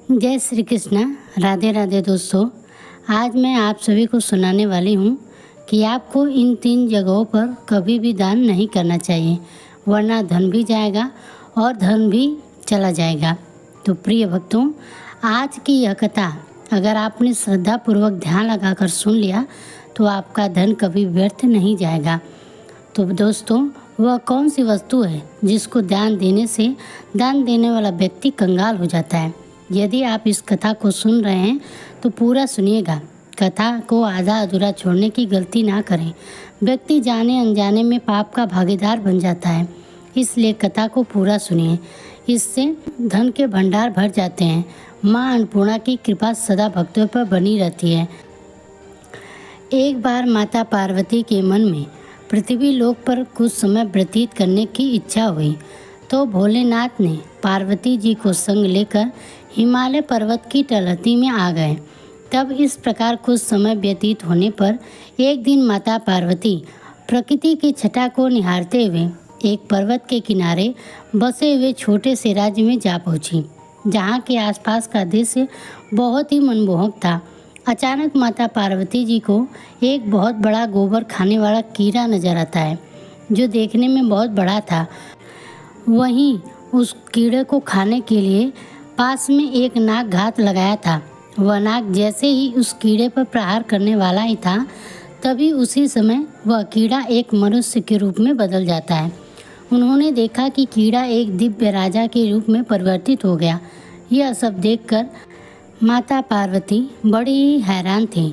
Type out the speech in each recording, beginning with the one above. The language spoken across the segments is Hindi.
जय श्री कृष्णा। राधे राधे दोस्तों। आज मैं आप सभी को सुनाने वाली हूँ कि आपको इन 3 जगहों पर कभी भी दान नहीं करना चाहिए, वरना धन भी जाएगा और धन भी चला जाएगा। तो प्रिय भक्तों, आज की यह कथा अगर आपने श्रद्धापूर्वक ध्यान लगाकर सुन लिया तो आपका धन कभी व्यर्थ नहीं जाएगा। तो दोस्तों, वह कौन सी वस्तु है जिसको दान देने से दान देने वाला व्यक्ति कंगाल हो जाता है? यदि आप इस कथा को सुन रहे हैं तो पूरा सुनिएगा। कथा को आधा अधूरा छोड़ने की गलती ना करें। व्यक्ति जाने अनजाने में पाप का भागीदार बन जाता है, इसलिए कथा को पूरा सुनिए। इससे धन के भंडार भर जाते हैं। माँ अन्नपूर्णा की कृपा सदा भक्तों पर बनी रहती है। एक बार माता पार्वती के मन में पृथ्वी लोक पर कुछ समय व्यतीत करने की इच्छा हुई, तो भोलेनाथ ने पार्वती जी को संग लेकर हिमालय पर्वत की तलहटी में आ गए। तब इस प्रकार कुछ समय व्यतीत होने पर एक दिन माता पार्वती प्रकृति की छटा को निहारते हुए एक पर्वत के किनारे बसे हुए छोटे से राज्य में जा पहुंची, जहां के आसपास का दृश्य बहुत ही मनमोहक था। अचानक माता पार्वती जी को एक बहुत बड़ा गोबर खाने वाला कीड़ा नजर आता है, जो देखने में बहुत बड़ा था। वहीं उस कीड़े को खाने के लिए पास में एक नाग घात लगाया था। वह नाग जैसे ही उस कीड़े पर प्रहार करने वाला ही था, तभी उसी समय वह कीड़ा एक मनुष्य के रूप में बदल जाता है। उन्होंने देखा कि कीड़ा एक दिव्य राजा के रूप में परिवर्तित हो गया। यह सब देखकर माता पार्वती बड़ी ही हैरान थी।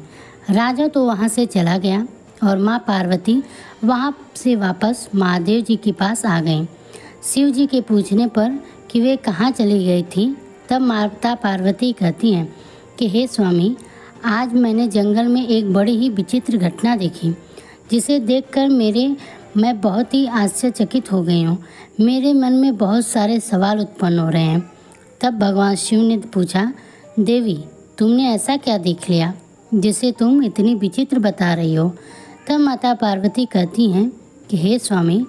राजा तो वहाँ से चला गया और माँ पार्वती वहाँ से वापस महादेव जी के पास आ गईं। शिव जी के पूछने पर कि वे कहाँ चली गई थी, तब माता पार्वती कहती हैं कि हे स्वामी, आज मैंने जंगल में एक बड़ी ही विचित्र घटना देखी, जिसे देखकर मैं बहुत ही आश्चर्यचकित हो गई हूँ। मेरे मन में बहुत सारे सवाल उत्पन्न हो रहे हैं। तब भगवान शिव ने पूछा, देवी, तुमने ऐसा क्या देख लिया जिसे तुम इतनी विचित्र बता रही हो? तब माता पार्वती कहती हैं कि हे स्वामी,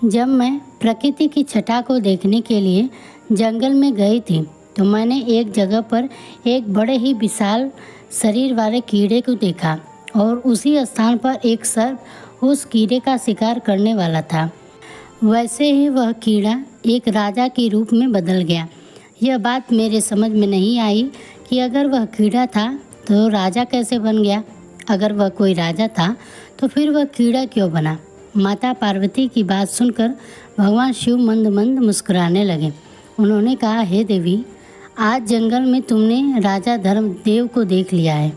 जब मैं प्रकृति की छटा को देखने के लिए जंगल में गई थी, तो मैंने एक जगह पर एक बड़े ही विशाल शरीर वाले कीड़े को देखा और उसी स्थान पर एक सर्प उस कीड़े का शिकार करने वाला था। वैसे ही वह कीड़ा एक राजा के रूप में बदल गया। यह बात मेरे समझ में नहीं आई कि अगर वह कीड़ा था तो राजा कैसे बन गया? अगर वह कोई राजा था तो फिर वह कीड़ा क्यों बना? माता पार्वती की बात सुनकर भगवान शिव मंद मंद मुस्कुराने लगे। उन्होंने कहा, हे देवी, आज जंगल में तुमने राजा धर्मदेव को देख लिया है,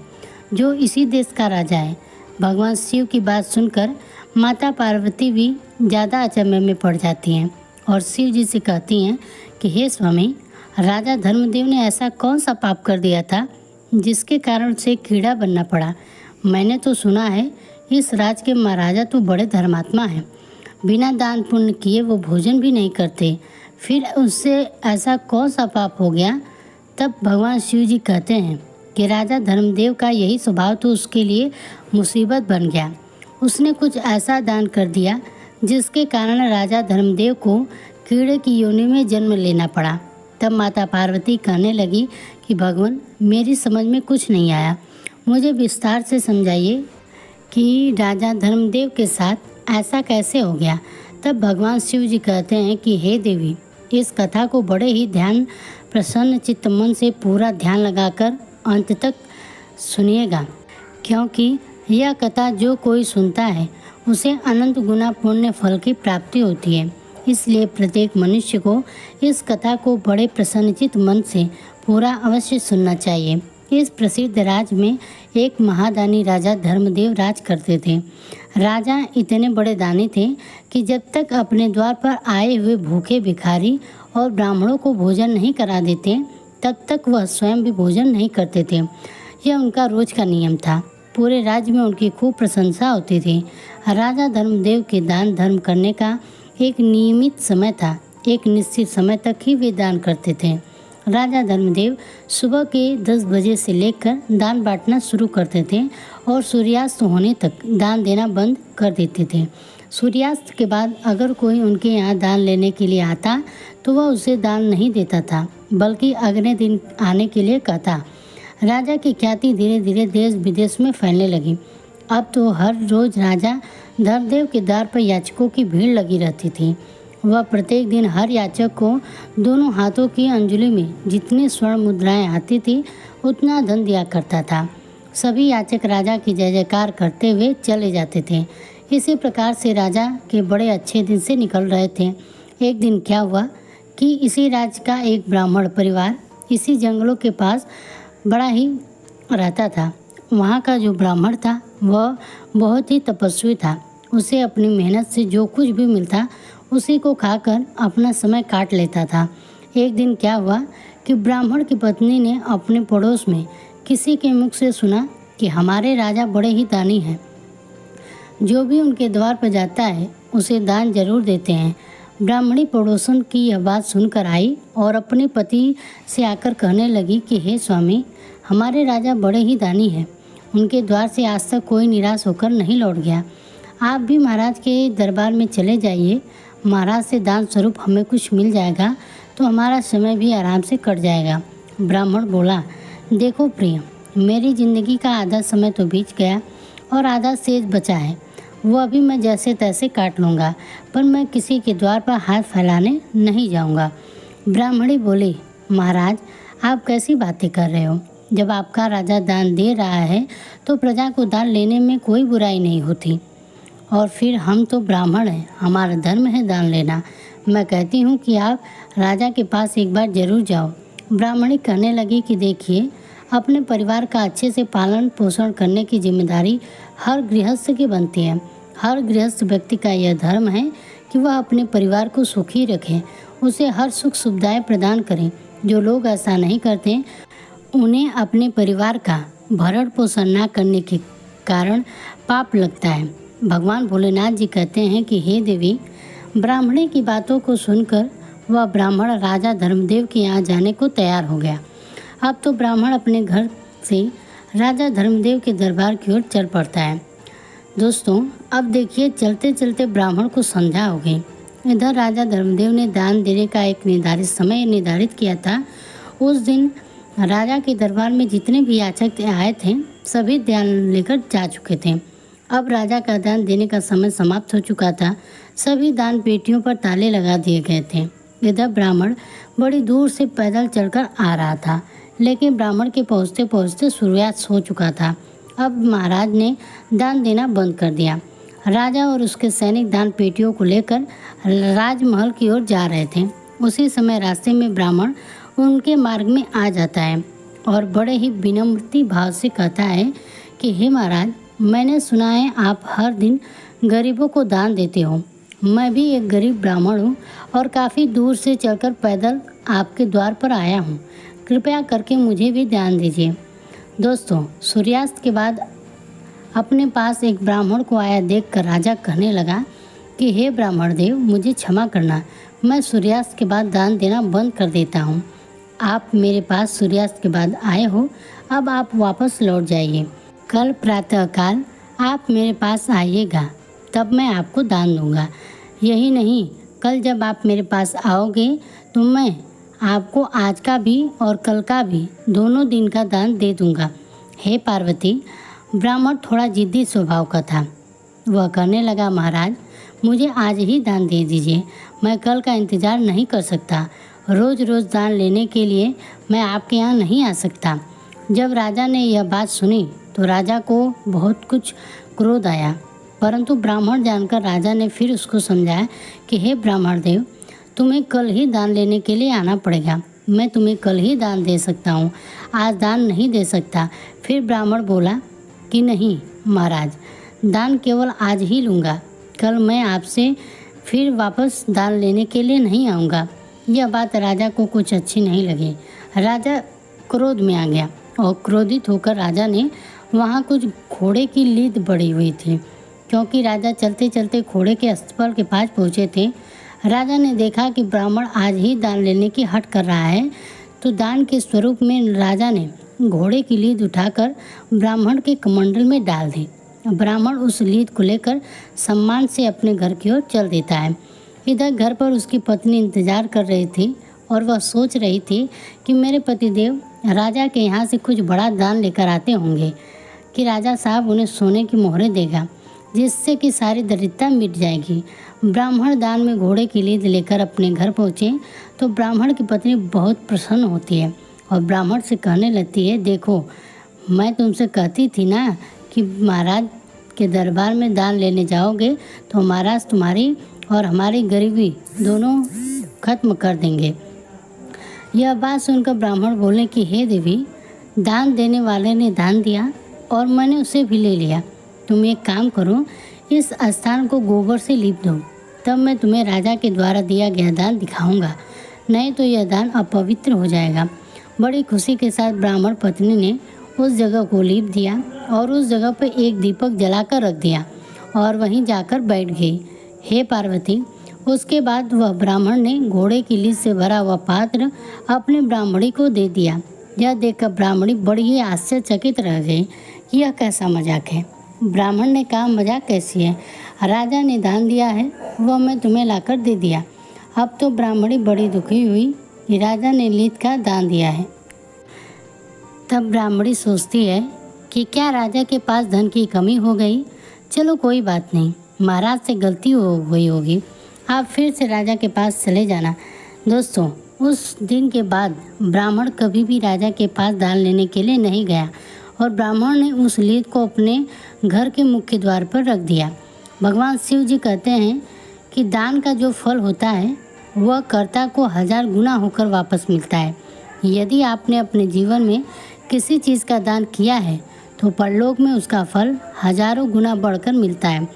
जो इसी देश का राजा है। भगवान शिव की बात सुनकर माता पार्वती भी ज़्यादा अचंभे में पड़ जाती हैं और शिव जी से कहती हैं कि हे स्वामी, राजा धर्मदेव ने ऐसा कौन सा पाप कर दिया था जिसके कारण से कीड़ा बनना पड़ा? मैंने तो सुना है इस राज के महाराजा तो बड़े धर्मात्मा हैं, बिना दान पुण्य किए वो भोजन भी नहीं करते, फिर उससे ऐसा कौन सा पाप हो गया? तब भगवान शिव जी कहते हैं कि राजा धर्मदेव का यही स्वभाव तो उसके लिए मुसीबत बन गया। उसने कुछ ऐसा दान कर दिया जिसके कारण राजा धर्मदेव को कीड़े की योनि में जन्म लेना पड़ा। तब माता पार्वती कहने लगी कि भगवान, मेरी समझ में कुछ नहीं आया, मुझे विस्तार से समझाइए कि राजा धर्मदेव के साथ ऐसा कैसे हो गया? तब भगवान शिव जी कहते हैं कि हे देवी, इस कथा को बड़े ही ध्यान प्रसन्न चित्त मन से पूरा ध्यान लगाकर अंत तक सुनिएगा, क्योंकि यह कथा जो कोई सुनता है उसे अनंत गुना पुण्य फल की प्राप्ति होती है। इसलिए प्रत्येक मनुष्य को इस कथा को बड़े प्रसन्नचित मन से पूरा अवश्य सुनना चाहिए। इस प्रसिद्ध राज्य में एक महादानी राजा धर्मदेव राज करते थे। राजा इतने बड़े दानी थे कि जब तक अपने द्वार पर आए हुए भूखे भिखारी और ब्राह्मणों को भोजन नहीं करा देते, तब तक वह स्वयं भी भोजन नहीं करते थे। यह उनका रोज का नियम था। पूरे राज्य में उनकी खूब प्रशंसा होती थी। राजा धर्मदेव के दान धर्म करने का एक नियमित समय था। एक निश्चित समय तक ही वे दान करते थे। राजा धर्मदेव सुबह के 10 बजे से लेकर दान बांटना शुरू करते थे और सूर्यास्त होने तक दान देना बंद कर देते थे। सूर्यास्त के बाद अगर कोई उनके यहाँ दान लेने के लिए आता तो वह उसे दान नहीं देता था, बल्कि अगले दिन आने के लिए कहता। राजा की ख्याति धीरे धीरे देश विदेश में फैलने लगी। अब तो हर रोज़ राजा धर्मदेव के द्वार पर याचकों की भीड़ लगी रहती थी। वह प्रत्येक दिन हर याचक को दोनों हाथों की अंजलि में जितनी स्वर्ण मुद्राएं आती थी उतना धन दिया करता था। सभी याचक राजा की जय जयकार करते हुए चले जाते थे। इसी प्रकार से राजा के बड़े अच्छे दिन से निकल रहे थे। एक दिन क्या हुआ कि इसी राज्य का एक ब्राह्मण परिवार इसी जंगलों के पास बड़ा ही रहता था। वहाँ का जो ब्राह्मण था वह बहुत ही तपस्वी था। उसे अपनी मेहनत से जो कुछ भी मिलता उसी को खाकर अपना समय काट लेता था। एक दिन क्या हुआ कि ब्राह्मण की पत्नी ने अपने पड़ोस में किसी के मुख से सुना कि हमारे राजा बड़े ही दानी हैं, जो भी उनके द्वार पर जाता है उसे दान जरूर देते हैं। ब्राह्मणी पड़ोसन की यह बात सुनकर आई और अपने पति से आकर कहने लगी कि हे स्वामी, हमारे राजा बड़े ही दानी हैं, उनके द्वार से आज तक कोई निराश होकर नहीं लौट गया। आप भी महाराज के दरबार में चले जाइए, महाराज से दान स्वरूप हमें कुछ मिल जाएगा तो हमारा समय भी आराम से कट जाएगा। ब्राह्मण बोला, देखो प्रिय, मेरी ज़िंदगी का आधा समय तो बीत गया और आधा शेष बचा है, वो अभी मैं जैसे तैसे काट लूँगा, पर मैं किसी के द्वार पर हाथ फैलाने नहीं जाऊँगा। ब्राह्मणी बोली, महाराज आप कैसी बातें कर रहे हो? जब आपका राजा दान दे रहा है तो प्रजा को दान लेने में कोई बुराई नहीं होती, और फिर हम तो ब्राह्मण हैं, हमारा धर्म है दान लेना। मैं कहती हूँ कि आप राजा के पास एक बार जरूर जाओ। ब्राह्मणी कहने लगी कि देखिए, अपने परिवार का अच्छे से पालन पोषण करने की जिम्मेदारी हर गृहस्थ की बनती है। हर गृहस्थ व्यक्ति का यह धर्म है कि वह अपने परिवार को सुखी रखे, उसे हर सुख सुविधाएं प्रदान करें। जो लोग ऐसा नहीं करते उन्हें अपने परिवार का भरण पोषण न करने के कारण पाप लगता है। भगवान भोलेनाथ जी कहते हैं कि हे देवी, ब्राह्मणी की बातों को सुनकर वह ब्राह्मण राजा धर्मदेव के यहाँ जाने को तैयार हो गया। अब तो ब्राह्मण अपने घर से राजा धर्मदेव के दरबार की ओर चल पड़ता है। दोस्तों, अब देखिए, चलते चलते ब्राह्मण को संध्या हो गई। इधर राजा धर्मदेव ने दान देने का एक निर्धारित समय निर्धारित किया था। उस दिन राजा के दरबार में जितने भी याचक आए थे सभी दान लेकर जा चुके थे। अब राजा का दान देने का समय समाप्त हो चुका था। सभी दान पेटियों पर ताले लगा दिए गए थे। इधर ब्राह्मण बड़ी दूर से पैदल चलकर आ रहा था, लेकिन ब्राह्मण के पहुँचते पहुँचते सूर्यास्त हो चुका था। अब महाराज ने दान देना बंद कर दिया। राजा और उसके सैनिक दान पेटियों को लेकर राजमहल की ओर जा रहे थे। उसी समय रास्ते में ब्राह्मण उनके मार्ग में आ जाता है और बड़े ही विनम्रता भाव से कहता है कि हे महाराज, मैंने सुना है आप हर दिन गरीबों को दान देते हो। मैं भी एक गरीब ब्राह्मण हूँ और काफ़ी दूर से चलकर पैदल आपके द्वार पर आया हूँ। कृपया करके मुझे भी दान दीजिए। दोस्तों, सूर्यास्त के बाद अपने पास एक ब्राह्मण को आया देखकर राजा कहने लगा कि हे ब्राह्मण देव, मुझे क्षमा करना, मैं सूर्यास्त के बाद दान देना बंद कर देता हूँ। आप मेरे पास सूर्यास्त के बाद आए हो, अब आप वापस लौट जाइए। कल प्रातःकाल आप मेरे पास आइएगा, तब मैं आपको दान दूंगा। यही नहीं, कल जब आप मेरे पास आओगे तो मैं आपको आज का भी और कल का भी दोनों दिन का दान दे दूंगा। हे पार्वती, ब्राह्मण थोड़ा जिद्दी स्वभाव का था। वह कहने लगा, महाराज मुझे आज ही दान दे दीजिए, मैं कल का इंतज़ार नहीं कर सकता। रोज़ रोज़ दान लेने के लिए मैं आपके यहाँ नहीं आ सकता। जब राजा ने यह बात सुनी तो राजा को बहुत कुछ क्रोध आया, परंतु ब्राह्मण जानकर राजा ने फिर उसको समझाया कि हे ब्राह्मण देव, तुम्हें कल ही दान लेने के लिए आना पड़ेगा। मैं तुम्हें कल ही दान दे सकता हूँ, आज दान नहीं दे सकता। फिर ब्राह्मण बोला कि नहीं महाराज, दान केवल आज ही लूँगा, कल मैं आपसे फिर वापस दान लेने के लिए नहीं आऊँगा। यह बात राजा को कुछ अच्छी नहीं लगी। राजा क्रोध में आ गया और क्रोधित होकर राजा ने वहाँ कुछ घोड़े की लीद बड़ी हुई थी। क्योंकि राजा चलते चलते घोड़े के स्थल के पास पहुँचे थे, राजा ने देखा कि ब्राह्मण आज ही दान लेने की हट कर रहा है, तो दान के स्वरूप में राजा ने घोड़े की लीद उठाकर ब्राह्मण के कमंडल में डाल दी। ब्राह्मण उस लीद को लेकर सम्मान से अपने घर की ओर चल देता है। इधर घर पर उसकी पत्नी इंतजार कर रही थी और वह सोच रही थी कि मेरे पतिदेव राजा के यहाँ से कुछ बड़ा दान लेकर आते होंगे कि राजा साहब उन्हें सोने की मोहरें देगा, जिससे कि सारी दरिद्रता मिट जाएगी। ब्राह्मण दान में घोड़े की लीद लेकर अपने घर पहुँचे तो ब्राह्मण की पत्नी बहुत प्रसन्न होती है और ब्राह्मण से कहने लगती है, देखो मैं तुमसे कहती थी ना कि महाराज के दरबार में दान लेने जाओगे तो महाराज तुम्हारी और हमारी गरीबी दोनों खत्म कर देंगे। यह बात सुनकर ब्राह्मण बोले कि हे देवी, दान देने वाले ने दान दिया और मैंने उसे भी ले लिया। तुम एक काम करो, इस स्थान को गोबर से लीप दो, तब मैं तुम्हें राजा के द्वारा दिया गया दान दिखाऊंगा, नहीं तो यह दान अपवित्र हो जाएगा। बड़ी खुशी के साथ ब्राह्मण पत्नी ने उस जगह को लीप दिया और उस जगह पर एक दीपक जलाकर रख दिया और वहीं जाकर बैठ गई। हे पार्वती, उसके बाद वह ब्राह्मण ने घोड़े की लीद से भरा हुआ पात्र अपने ब्राह्मणी को दे दिया। यह देखकर ब्राह्मणी बड़ी ही आश्चर्यचकित रह गई कि यह कैसा मजाक है। ब्राह्मण ने कहा, मजाक कैसी है, राजा ने दान दिया है, वह मैं तुम्हें लाकर दे दिया। अब तो ब्राह्मणी बड़ी दुखी हुई कि राजा ने लीद का दान दिया है। तब ब्राह्मणी सोचती है कि क्या राजा के पास धन की कमी हो गई। चलो कोई बात नहीं, महाराज से गलती हो गई होगी, आप फिर से राजा के पास चले जाना। दोस्तों, उस दिन के बाद ब्राह्मण कभी भी राजा के पास दान लेने के लिए नहीं गया और ब्राह्मण ने उस लीद को अपने घर के मुख्य द्वार पर रख दिया। भगवान शिव जी कहते हैं कि दान का जो फल होता है वह कर्ता को 1000 गुना होकर वापस मिलता है। यदि आपने अपने जीवन में किसी चीज़ का दान किया है तो परलोक में उसका फल हजारों गुना बढ़कर मिलता है।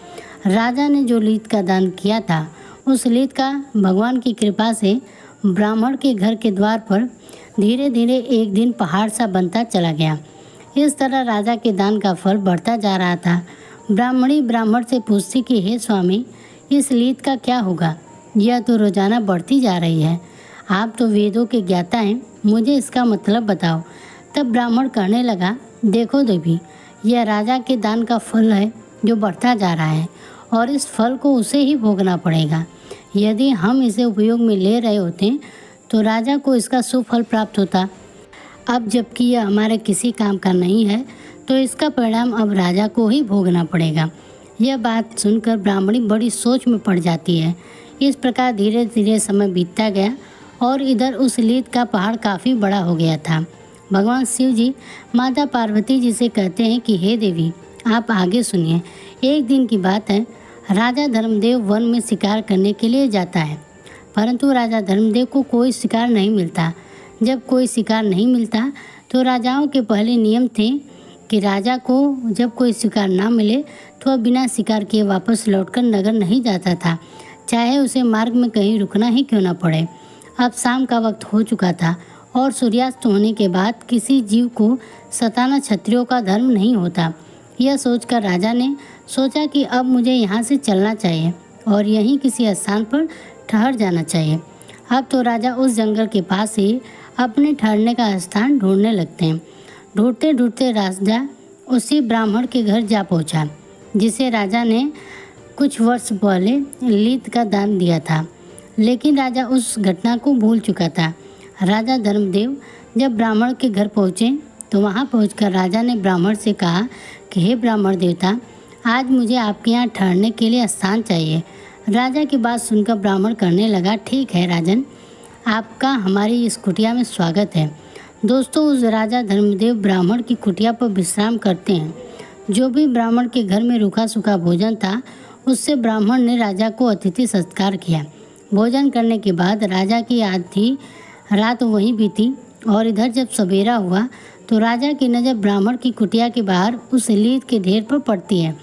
राजा ने जो लीद का दान किया था, उस लीद का भगवान की कृपा से ब्राह्मण के घर के द्वार पर धीरे धीरे एक दिन पहाड़ सा बनता चला गया। इस तरह राजा के दान का फल बढ़ता जा रहा था। ब्राह्मणी ब्राह्मण से पूछती कि हे स्वामी, इस लीद का क्या होगा, यह तो रोजाना बढ़ती जा रही है। आप तो वेदों के ज्ञाता हैं, मुझे इसका मतलब बताओ। तब ब्राह्मण कहने लगा, देखो देवी, यह राजा के दान का फल है जो बढ़ता जा रहा है और इस फल को उसे ही भोगना पड़ेगा। यदि हम इसे उपयोग में ले रहे होते तो राजा को इसका सुफल प्राप्त होता। अब जबकि यह हमारे किसी काम का नहीं है तो इसका परिणाम अब राजा को ही भोगना पड़ेगा। यह बात सुनकर ब्राह्मणी बड़ी सोच में पड़ जाती है। इस प्रकार धीरे धीरे समय बीतता गया और इधर उस लीद का पहाड़ काफ़ी बड़ा हो गया था। भगवान शिव जी माता पार्वती जी से कहते हैं कि हे देवी, आप आगे सुनिए। एक दिन की बात है, राजा धर्मदेव वन में शिकार करने के लिए जाता है, परंतु राजा धर्मदेव को कोई शिकार नहीं मिलता। जब कोई शिकार नहीं मिलता तो राजाओं के पहले नियम थे कि राजा को जब कोई शिकार ना मिले तो वह बिना शिकार किए वापस लौटकर नगर नहीं जाता था, चाहे उसे मार्ग में कहीं रुकना ही क्यों ना पड़े। अब शाम का वक्त हो चुका था और सूर्यास्त होने के बाद किसी जीव को सताना क्षत्रियों का धर्म नहीं होता। यह सोचकर राजा ने सोचा कि अब मुझे यहाँ से चलना चाहिए और यहीं किसी स्थान पर ठहर जाना चाहिए। अब तो राजा उस जंगल के पास ही अपने ठहरने का स्थान ढूंढने लगते हैं। ढूंढते ढूंढते राजा उसी ब्राह्मण के घर जा पहुँचा जिसे राजा ने कुछ वर्ष पहले लीद का दान दिया था, लेकिन राजा उस घटना को भूल चुका था। राजा धर्मदेव जब ब्राह्मण के घर पहुँचे तो वहाँ पहुंचकर राजा ने ब्राह्मण से कहा कि हे ब्राह्मण देवता, आज मुझे आपके यहाँ ठहरने के लिए स्थान चाहिए। राजा की बात सुनकर ब्राह्मण कहने लगा, ठीक है राजन, आपका हमारी इस कुटिया में स्वागत है। दोस्तों, उस राजा धर्मदेव ब्राह्मण की कुटिया पर विश्राम करते हैं। जो भी ब्राह्मण के घर में रूखा सूखा भोजन था उससे ब्राह्मण ने राजा को अतिथि सत्कार किया। भोजन करने के बाद राजा की आधी रात वहीं बीती और इधर जब सवेरा हुआ तो राजा की नज़र ब्राह्मण की कुटिया के बाहर उस लीद के ढेर पर पड़ती है,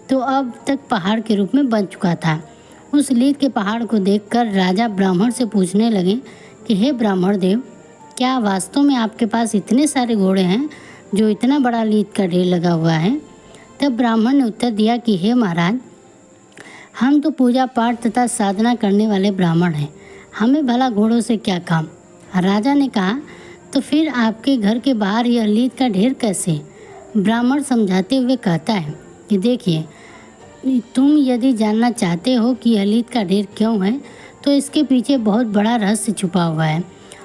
तो अब तक पहाड़ के रूप में बन चुका था। उस लीद के पहाड़ को देखकर राजा ब्राह्मण से पूछने लगे कि हे ब्राह्मण देव, क्या वास्तव में आपके पास इतने सारे घोड़े हैं जो इतना बड़ा लीद का ढेर लगा हुआ है? तब ब्राह्मण ने उत्तर दिया कि हे महाराज, हम तो पूजा पाठ तथा साधना करने वाले ब्राह्मण हैं, हमें भला घोड़ों से क्या काम। राजा ने कहा, तो फिर आपके घर के बाहर यह लीद का ढेर कैसे? ब्राह्मण समझाते हुए कहता है कि देखिए, तुम यदि जानना चाहते हो कि यह लीद का ढेर क्यों है, तो इसके पीछे बहुत बड़ा रहस्य छुपा हुआ है।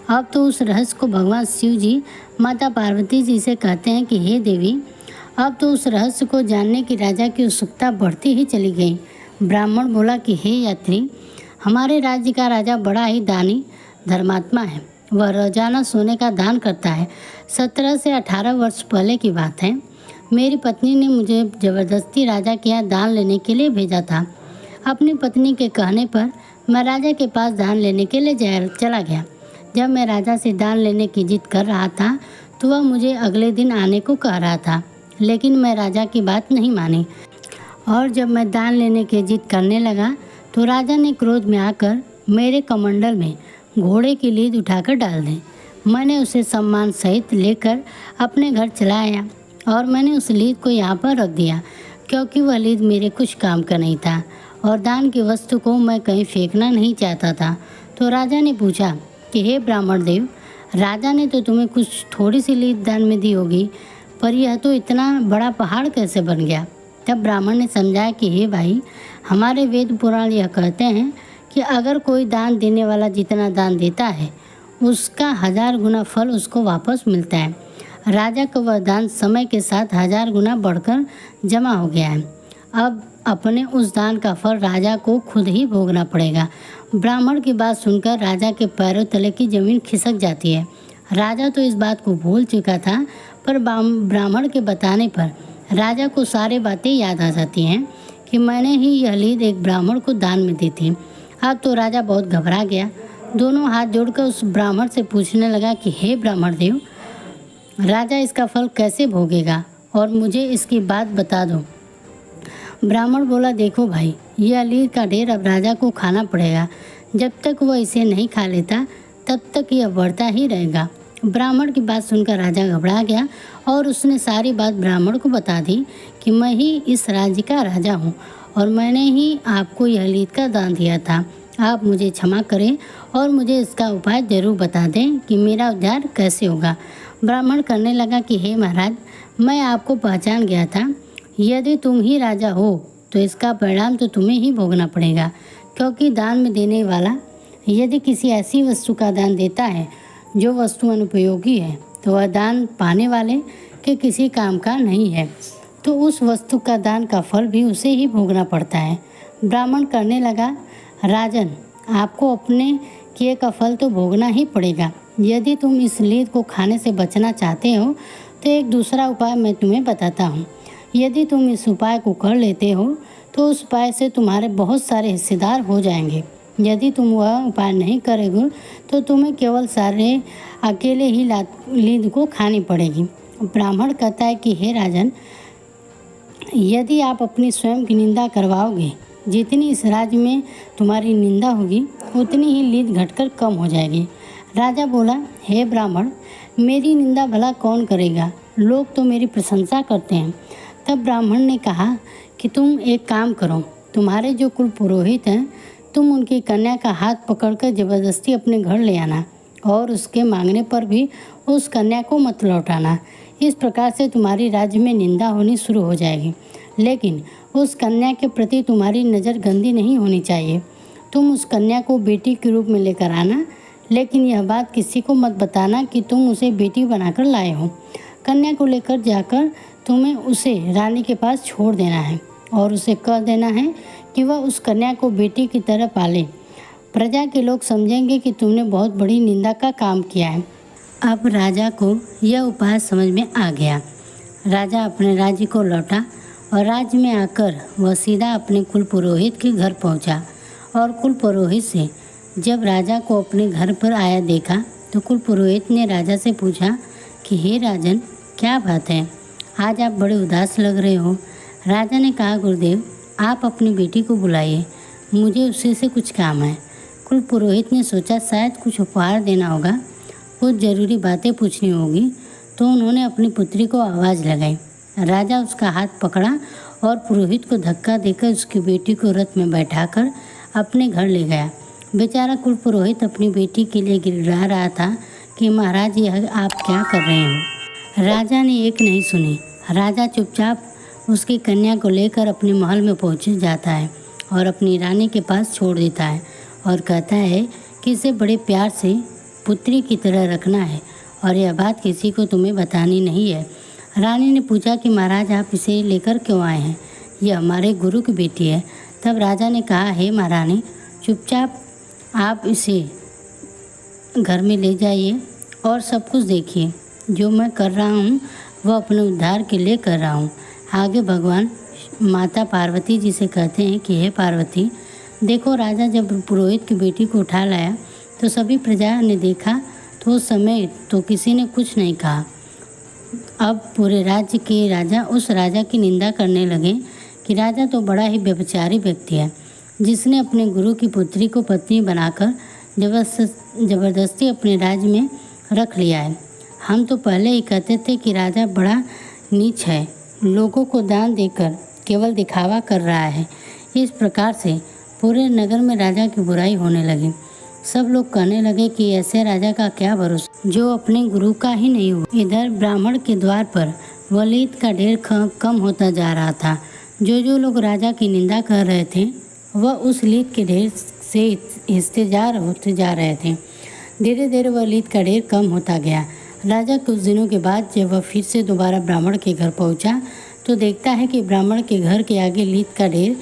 अब तो उस रहस्य को भगवान शिव जी माता पार्वती जी से कहते हैं कि हे देवी, अब तो उस रहस्य को जानने की राजा की उत्सुकता बढ़ती ही चली गई। ब्राह्मण बोला कि हे यात्री, हमारे राज्य का राजा बड़ा ही दानी धर्मात्मा है। वह रोजाना सोने का दान करता है। 17 से 18 वर्ष पहले की बात है। मेरी पत्नी ने मुझे ज़बरदस्ती राजा के यहाँ दान लेने के लिए भेजा था। अपनी पत्नी के कहने पर मैं राजा के पास दान लेने के लिए चला गया। जब मैं राजा से दान लेने की जिद कर रहा था तो वह मुझे अगले दिन आने को कह रहा था, लेकिन मैं राजा की बात नहीं मानी और जब मैं दान लेने की जिद करने लगा तो राजा ने क्रोध में आकर मेरे कमंडल में घोड़े की लीद उठाकर डाल दी। मैंने उसे सम्मान सहित लेकर अपने घर चला आया और मैंने उस लीद को यहाँ पर रख दिया, क्योंकि वह लीद मेरे कुछ काम का नहीं था और दान की वस्तु को मैं कहीं फेंकना नहीं चाहता था। तो राजा ने पूछा कि हे ब्राह्मण देव, राजा ने तो तुम्हें कुछ थोड़ी सी लीद दान में दी होगी, पर यह तो इतना बड़ा पहाड़ कैसे बन गया। तब ब्राह्मण ने समझाया कि हे भाई, हमारे वेद पुराण यह कहते हैं कि अगर कोई दान देने वाला जितना दान देता है उसका 1000 गुना फल उसको वापस मिलता है। राजा का वह दान समय के साथ 1000 गुना बढ़कर जमा हो गया है। अब अपने उस दान का फल राजा को खुद ही भोगना पड़ेगा। ब्राह्मण की बात सुनकर राजा के पैरों तले की जमीन खिसक जाती है। राजा तो इस बात को भूल चुका था, पर ब्राह्मण के बताने पर राजा को सारी बातें याद आ जाती हैं कि मैंने ही यह लीद एक ब्राह्मण को दान में दी थी। अब तो राजा बहुत घबरा गया। दोनों हाथ जोड़कर उस ब्राह्मण से पूछने लगा कि हे ब्राह्मण देव, राजा इसका फल कैसे भोगेगा और मुझे इसकी बात बता दो। ब्राह्मण बोला, देखो भाई, यह लीद का ढेर अब राजा को खाना पड़ेगा। जब तक वह इसे नहीं खा लेता तब तक यह बढ़ता ही रहेगा। ब्राह्मण की बात सुनकर राजा घबरा गया और उसने सारी बात ब्राह्मण को बता दी कि मैं ही इस राज्य का राजा हूँ और मैंने ही आपको यह लीद का दान दिया था। आप मुझे क्षमा करें और मुझे इसका उपाय जरूर बता दें कि मेरा उद्धार कैसे होगा। ब्राह्मण करने लगा कि हे महाराज, मैं आपको पहचान गया था। यदि तुम ही राजा हो तो इसका परिणाम तो तुम्हें ही भोगना पड़ेगा, क्योंकि दान में देने वाला यदि किसी ऐसी वस्तु का दान देता है जो वस्तु अनुपयोगी है तो वह दान पाने वाले के किसी काम का नहीं है, तो उस वस्तु का दान का फल भी उसे ही भोगना पड़ता है। ब्राह्मण करने लगा, राजन, आपको अपने किए का फल तो भोगना ही पड़ेगा। यदि तुम इस लीद को खाने से बचना चाहते हो तो एक दूसरा उपाय मैं तुम्हें बताता हूँ। यदि तुम इस उपाय को कर लेते हो तो उस उपाय से तुम्हारे बहुत सारे हिस्सेदार हो जाएंगे। यदि तुम वह उपाय नहीं करोगे तो तुम्हें केवल सारे अकेले ही लीद को खानी पड़ेगी। ब्राह्मण कहता है कि हे राजन, यदि आप अपनी स्वयं की निंदा करवाओगे, जितनी इस राज्य में तुम्हारी निंदा होगी उतनी ही लीद घटकर कम हो जाएगी। राजा बोला, हे ब्राह्मण, मेरी निंदा भला कौन करेगा, लोग तो मेरी प्रशंसा करते हैं। तब ब्राह्मण ने कहा कि तुम एक काम करो, तुम्हारे जो कुल पुरोहित हैं, तुम उनकी कन्या का हाथ पकड़कर जबरदस्ती अपने घर ले आना और उसके मांगने पर भी उस कन्या को मत लौटाना। इस प्रकार से तुम्हारी राज्य में निंदा होनी शुरू हो जाएगी, लेकिन उस कन्या के प्रति तुम्हारी नज़र गंदी नहीं होनी चाहिए। तुम उस कन्या को बेटी के रूप में लेकर आना, लेकिन यह बात किसी को मत बताना कि तुम उसे बेटी बनाकर लाए हो। कन्या को लेकर जाकर तुम्हें उसे रानी के पास छोड़ देना है और उसे कह देना है कि वह उस कन्या को बेटी की तरह पाले। प्रजा के लोग समझेंगे कि तुमने बहुत बड़ी निंदा का काम किया है। अब राजा को यह उपाय समझ में आ गया। राजा अपने राज्य को लौटा और राज्य में आकर वह सीधा अपने कुल पुरोहित के घर पहुंचा और कुल पुरोहित से जब राजा को अपने घर पर आया देखा तो कुल पुरोहित ने राजा से पूछा कि हे राजन, क्या बात है, आज आप बड़े उदास लग रहे हो। राजा ने कहा, गुरुदेव, आप अपनी बेटी को बुलाइए, मुझे उसी से कुछ काम है। कुल पुरोहित ने सोचा शायद कुछ उपहार देना होगा, कुछ ज़रूरी बातें पूछनी होगी, तो उन्होंने अपनी पुत्री को आवाज़ लगाई। राजा उसका हाथ पकड़ा और पुरोहित को धक्का देकर उसकी बेटी को रथ में बैठाकर अपने घर ले गया। बेचारा कुल पुरोहित अपनी बेटी के लिए गिड़गिड़ा रहा था कि महाराज, यह आप क्या कर रहे हो। राजा ने एक नहीं सुनी। राजा चुपचाप उसकी कन्या को लेकर अपने महल में पहुँच जाता है और अपनी रानी के पास छोड़ देता है और कहता है कि इसे बड़े प्यार से पुत्री की तरह रखना है और यह बात किसी को तुम्हें बतानी नहीं है। रानी ने पूछा कि महाराज आप इसे लेकर क्यों आए हैं? यह हमारे गुरु की बेटी है। तब राजा ने कहा, हे महारानी, चुपचाप आप इसे घर में ले जाइए और सब कुछ देखिए। जो मैं कर रहा हूँ वह अपने उद्धार के लिए कर रहा हूँ। आगे भगवान माता पार्वती जी से कहते हैं कि हे पार्वती, देखो राजा जब पुरोहित की बेटी को उठा लाया तो सभी प्रजा ने देखा, तो उस समय तो किसी ने कुछ नहीं कहा। अब पूरे राज्य के राजा उस राजा की निंदा करने लगे कि राजा तो बड़ा ही व्यभिचारी व्यक्ति है, जिसने अपने गुरु की पुत्री को पत्नी बनाकर जबरदस्ती अपने राज्य में रख लिया है। हम तो पहले ही कहते थे कि राजा बड़ा नीच है, लोगों को दान देकर केवल दिखावा कर रहा है। इस प्रकार से पूरे नगर में राजा की बुराई होने लगी। सब लोग कहने लगे कि ऐसे राजा का क्या भरोसा जो अपने गुरु का ही नहीं हुआ। इधर ब्राह्मण के द्वार पर वलीद का ढेर कम होता जा रहा था। जो लोग राजा की निंदा कर रहे थे वह उस लीद के ढेर से हिस्सेदार होते जा रहे थे। धीरे धीरे वह लीद का ढेर कम होता गया। राजा कुछ दिनों के बाद जब वह फिर से दोबारा ब्राह्मण के घर पहुंचा तो देखता है कि ब्राह्मण के घर के आगे लीद का ढेर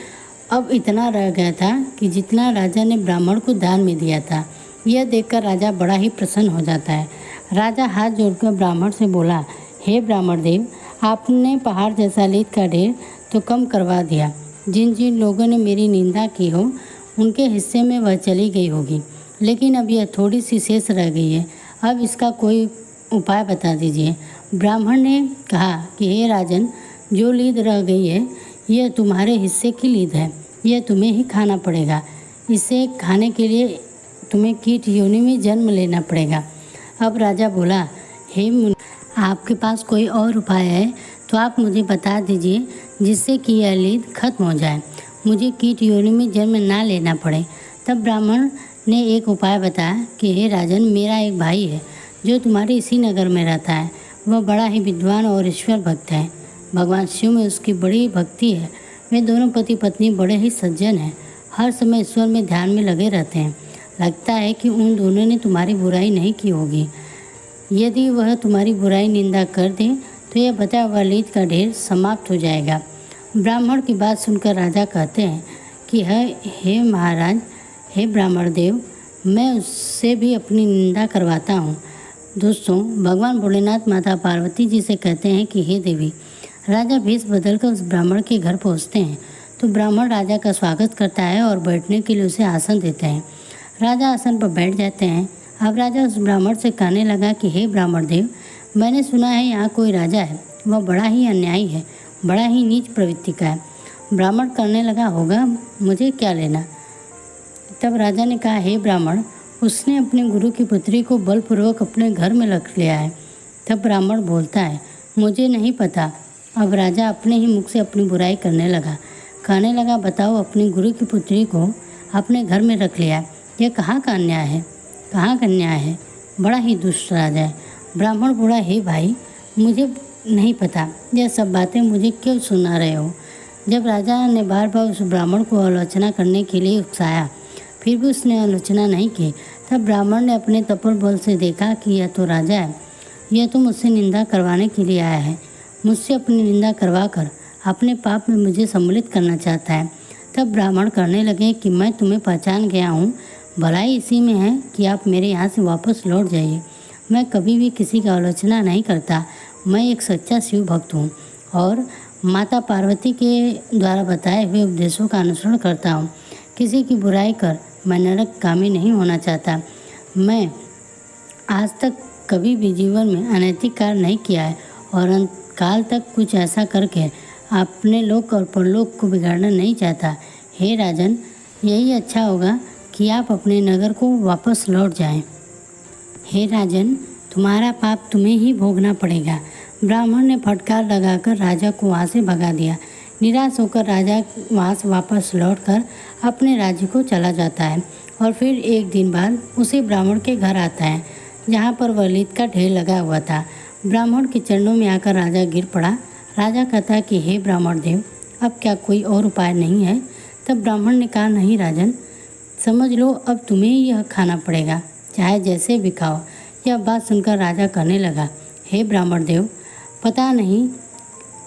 अब इतना रह गया था कि जितना राजा ने ब्राह्मण को दान में दिया था। यह देखकर राजा बड़ा ही प्रसन्न हो जाता है। राजा हाथ जोड़कर ब्राह्मण से बोला, हे ब्राह्मण देव, आपने पहाड़ जैसा लीद का ढेर तो कम करवा दिया। जिन जिन लोगों ने मेरी निंदा की हो उनके हिस्से में वह चली गई होगी, लेकिन अब यह थोड़ी सी शेष रह गई है। अब इसका कोई उपाय बता दीजिए। ब्राह्मण ने कहा कि हे राजन, जो लीद रह गई है यह तुम्हारे हिस्से की लीद है, यह तुम्हें ही खाना पड़ेगा। इसे खाने के लिए तुम्हें कीट योनि में जन्म लेना पड़ेगा। अब राजा बोला, हे मुनि, आपके पास कोई और उपाय है तो आप मुझे बता दीजिए जिससे कि यह लीद खत्म हो जाए, मुझे कीट योनि में जन्म ना लेना पड़े। तब ब्राह्मण ने एक उपाय बताया कि हे राजन, मेरा एक भाई है जो तुम्हारे इसी नगर में रहता है। वह बड़ा ही विद्वान और ईश्वर भक्त है। भगवान शिव में उसकी बड़ी भक्ति है। वे दोनों पति पत्नी बड़े ही सज्जन हैं, हर समय ईश्वर में ध्यान में लगे रहते हैं। लगता है कि उन दोनों ने तुम्हारी बुराई नहीं की होगी। यदि वह तुम्हारी बुराई निंदा कर दे तो यह बताया हुआ लीद का ढेर समाप्त हो जाएगा। ब्राह्मण की बात सुनकर राजा कहते हैं कि हे महाराज, हे ब्राह्मण देव, मैं उससे भी अपनी निंदा करवाता हूँ। दोस्तों, भगवान भोलेनाथ माता पार्वती जी से कहते हैं कि हे देवी, राजा भेष बदलकर उस ब्राह्मण के घर पहुँचते हैं तो ब्राह्मण राजा का स्वागत करता है और बैठने के लिए उसे आसन देते हैं। राजा आसन पर बैठ जाते हैं। अब राजा उस ब्राह्मण से कहने लगा कि हे ब्राह्मण देव, मैंने सुना है यहाँ कोई राजा है, वह बड़ा ही अन्यायी है, बड़ा ही नीच प्रवृत्ति का है। ब्राह्मण करने लगा, होगा, मुझे क्या लेना। तब राजा ने कहा, हे ब्राह्मण, उसने अपने गुरु की पुत्री को बलपूर्वक अपने घर में रख लिया है। तब ब्राह्मण बोलता है, मुझे नहीं पता। अब राजा अपने ही मुख से अपनी बुराई करने लगा, कहने लगा, बताओ, अपने गुरु की पुत्री को अपने घर में रख लिया, यह कहाँ का अन्याय है, कहाँ का अन्याय है, बड़ा ही दुष्ट राजा है। ब्राह्मण बोला, हे भाई, मुझे नहीं पता, यह सब बातें मुझे क्यों सुना रहे हो। जब राजा ने बार बार उस ब्राह्मण को आलोचना करने के लिए उकसाया, फिर भी उसने आलोचना नहीं की। तब ब्राह्मण ने अपने तपोबल बल से देखा कि यह तो राजा है, यह तो मुझसे निंदा करवाने के लिए आया है, मुझसे अपनी निंदा करवा कर अपने पाप में मुझे सम्मिलित करना चाहता है। तब ब्राह्मण कहने लगे कि मैं तुम्हें पहचान गया हूँ, भलाई इसी में है कि आप मेरे यहाँ से वापस लौट जाइए। मैं कभी भी किसी की आलोचना नहीं करता, मैं एक सच्चा शिव भक्त हूँ और माता पार्वती के द्वारा बताए हुए उपदेशों का अनुसरण करता हूँ। किसी की बुराई कर मैं नरकगामी नहीं होना चाहता। मैं आज तक कभी भी जीवन में अनैतिक कार्य नहीं किया है और अंतकाल तक कुछ ऐसा करके अपने लोक और परलोक को बिगाड़ना नहीं चाहता। हे राजन, यही अच्छा होगा कि आप अपने नगर को वापस लौट जाएं। हे राजन, तुम्हारा पाप तुम्हें ही भोगना पड़ेगा। ब्राह्मण ने फटकार लगाकर राजा को वहाँ से भगा दिया। निराश होकर राजा वहाँ से वापस लौटकर अपने राज्य को चला जाता है और फिर एक दिन बाद उसी ब्राह्मण के घर आता है जहाँ पर वह लीद का ढेर लगा हुआ था। ब्राह्मण के चरणों में आकर राजा गिर पड़ा। राजा कहता है कि हे ब्राह्मण देव, अब क्या कोई और उपाय नहीं है? तब ब्राह्मण ने कहा, नहीं राजन, समझ लो अब तुम्हें यह खाना पड़ेगा, चाहे जैसे भी खाओ। यह बात सुनकर राजा कहने लगा, हे ब्राह्मण देव, पता नहीं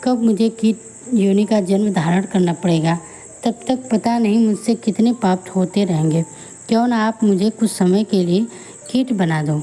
कब मुझे कीट योनि का जन्म धारण करना पड़ेगा, तब तक पता नहीं मुझसे कितने पाप होते रहेंगे। क्यों ना आप मुझे कुछ समय के लिए कीट बना दो।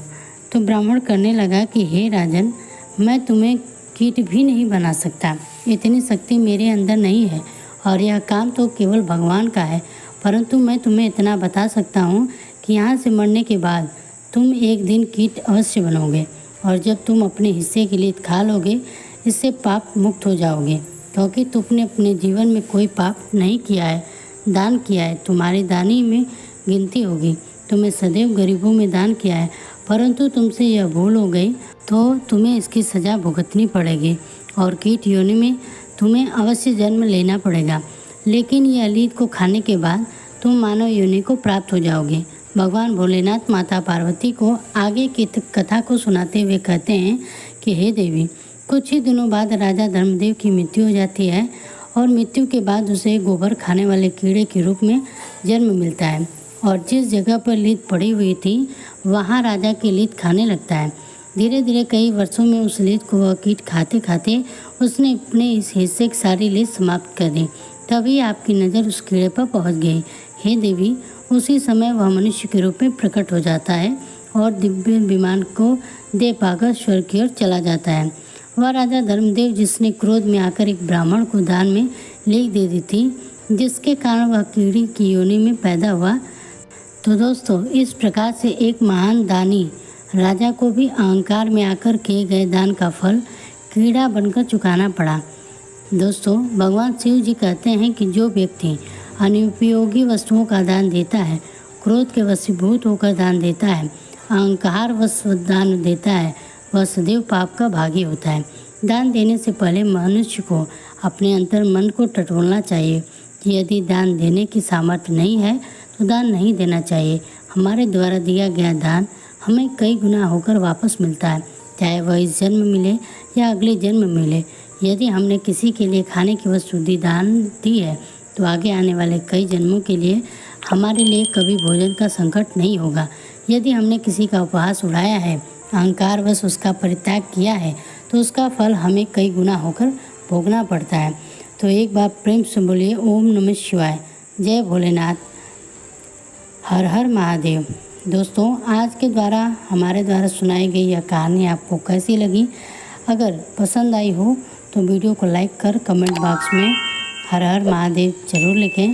तो ब्राह्मण करने लगा कि हे राजन, मैं तुम्हें कीट भी नहीं बना सकता, इतनी शक्ति मेरे अंदर नहीं है और यह काम तो केवल भगवान का है। परंतु मैं तुम्हें इतना बता सकता हूँ कि यहाँ से मरने के बाद तुम एक दिन कीट अवश्य बनोगे और जब तुम अपने हिस्से के लिए खा लोगे, इससे पाप मुक्त हो जाओगे, क्योंकि तुमने अपने जीवन में कोई पाप नहीं किया है, दान किया है, तुम्हारी दानी में गिनती होगी। तुमने सदैव गरीबों में दान किया है, परंतु तुमसे यह भूल हो गई तो तुम्हें इसकी सज़ा भुगतनी पड़ेगी और कीट योनि में तुम्हें अवश्य जन्म लेना पड़ेगा। लेकिन ये अलीद को खाने के बाद तुम मानव योनि को प्राप्त हो जाओगे। भगवान भोलेनाथ माता पार्वती को आगे की कथा को सुनाते हुए कहते हैं कि हे देवी, कुछ ही दिनों बाद राजा धर्मदेव की मृत्यु हो जाती है और मृत्यु के बाद उसे गोबर खाने वाले कीड़े के रूप में जन्म मिलता है और जिस जगह पर लीद पड़ी हुई थी वहाँ राजा की लीद खाने लगता है। धीरे धीरे कई वर्षों में उस लीद को वह कीट खाते खाते उसने अपने इस हिस्से की सारी लीद समाप्त कर दी। तभी आपकी नज़र उस कीड़े पर पहुँच गई। हे देवी, उसी समय वह मनुष्य के रूप में प्रकट हो जाता है और दिव्य विमान को दे पाकर स्वर्ग की ओर चला जाता है। वह राजा धर्मदेव जिसने क्रोध में आकर एक ब्राह्मण को दान में लिख दे दी थी, जिसके कारण वह कीड़ी की योनि में पैदा हुआ। तो दोस्तों, इस प्रकार से एक महान दानी राजा को भी अहंकार में आकर किए गए दान का फल कीड़ा बनकर चुकाना पड़ा। दोस्तों, भगवान शिव जी कहते हैं कि जो व्यक्ति अनुपयोगी वस्तुओं का दान देता है, क्रोध के वशीभूत होकर दान देता है, अहंकार वश दान देता है, वह सदैव पाप का भागी होता है। दान देने से पहले मनुष्य को अपने अंतर मन को टटोलना चाहिए कि यदि दान देने की सामर्थ्य नहीं है तो दान नहीं देना चाहिए। हमारे द्वारा दिया गया दान हमें कई गुना होकर वापस मिलता है, चाहे वह इस जन्म मिले या अगले जन्म मिले। यदि हमने किसी के लिए खाने की वस्तु दान दी है तो आगे आने वाले कई जन्मों के लिए हमारे लिए कभी भोजन का संकट नहीं होगा। यदि हमने किसी का उपहास उड़ाया है, अहंकार वश उसका परित्याग किया है, तो उसका फल हमें कई गुना होकर भोगना पड़ता है। तो एक बार प्रेम से बोलिए ओम नमः शिवाय, जय भोलेनाथ, हर हर महादेव। दोस्तों, आज के द्वारा हमारे द्वारा सुनाई गई यह कहानी आपको कैसी लगी? अगर पसंद आई हो तो वीडियो को लाइक कर कमेंट बॉक्स में हर हर महादेव जरूर लिखें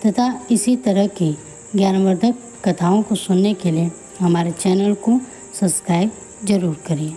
तथा इसी तरह की ज्ञानवर्धक कथाओं को सुनने के लिए हमारे चैनल को सब्सक्राइब जरूर करिए।